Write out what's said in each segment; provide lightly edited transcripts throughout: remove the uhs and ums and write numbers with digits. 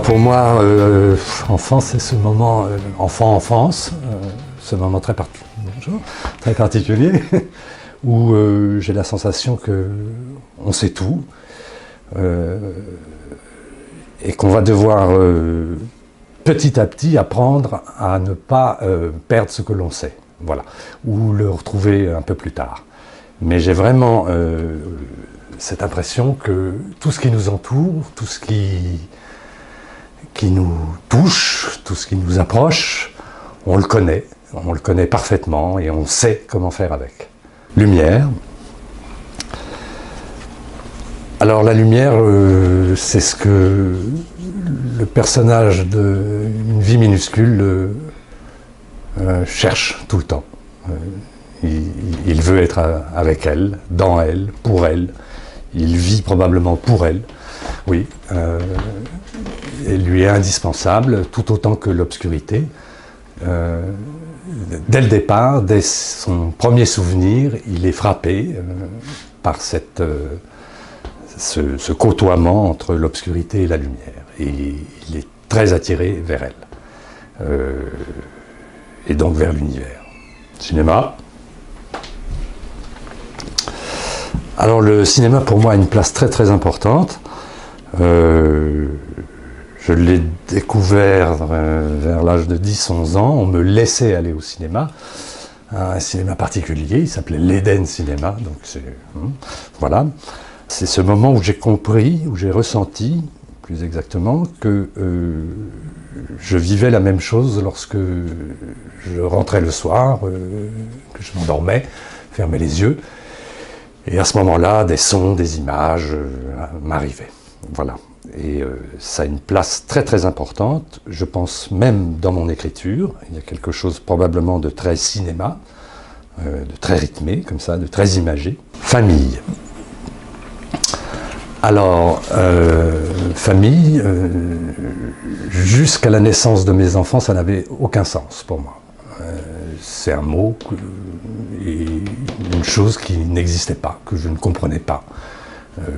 pour moi, enfance, c'est ce moment, enfance, ce moment très particulier, où j'ai la sensation qu'on sait tout, et qu'on va devoir petit à petit apprendre à ne pas perdre ce que l'on sait, voilà, ou le retrouver un peu plus tard. Mais j'ai vraiment cette impression que tout ce qui nous entoure, tout ce qui nous touche, tout ce qui nous approche, on le connaît parfaitement et on sait comment faire avec. Lumière. Alors la lumière, c'est ce que le personnage d'une vie minuscule cherche tout le temps. Il veut être avec elle, dans elle, pour elle. Il vit probablement pour elle. Oui, elle lui est indispensable, tout autant que l'obscurité. Dès le départ, dès son premier souvenir, il est frappé par ce côtoiement entre l'obscurité et la lumière. Et il est très attiré vers elle. Et donc vers l'univers. Cinéma. Alors le cinéma pour moi a une place très très importante. Je l'ai découvert vers l'âge de 10-11 ans. On me laissait aller au cinéma, un cinéma particulier, il s'appelait l'Eden Cinéma. Donc voilà. C'est ce moment où j'ai compris, où j'ai ressenti, plus exactement, que je vivais la même chose lorsque je rentrais le soir, que je m'endormais, fermais les yeux. Et à ce moment-là, des sons, des images m'arrivaient. Voilà. Et ça a une place très très importante, je pense même dans mon écriture. Il y a quelque chose probablement de très cinéma, de très rythmé, comme ça, de très imagé. Famille. Alors, famille, jusqu'à la naissance de mes enfants, ça n'avait aucun sens pour moi. C'est un mot et une chose qui n'existait pas, que je ne comprenais pas.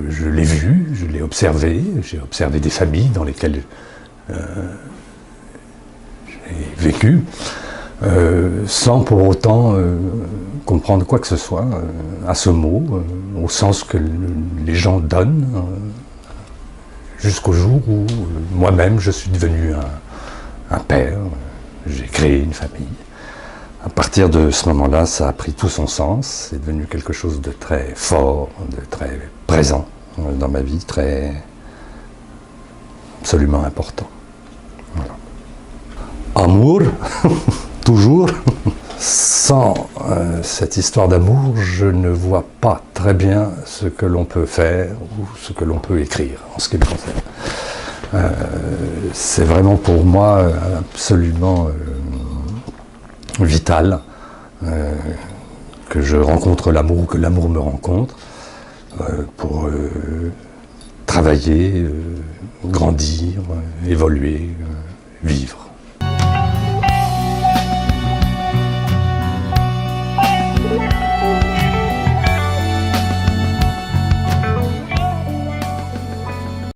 Je l'ai vu, je l'ai observé, j'ai observé des familles dans lesquelles j'ai vécu, sans pour autant comprendre quoi que ce soit à ce mot, au sens que les gens donnent, jusqu'au jour où moi-même je suis devenu un père, j'ai créé une famille. À partir de ce moment-là, ça a pris tout son sens, c'est devenu quelque chose de très fort, de très présent dans ma vie, absolument important. Voilà. Amour, toujours. Sans cette histoire d'amour, je ne vois pas très bien ce que l'on peut faire ou ce que l'on peut écrire en ce qui me concerne. C'est vraiment pour moi absolument vital que je rencontre l'amour, que l'amour me rencontre, pour travailler, grandir, évoluer, vivre.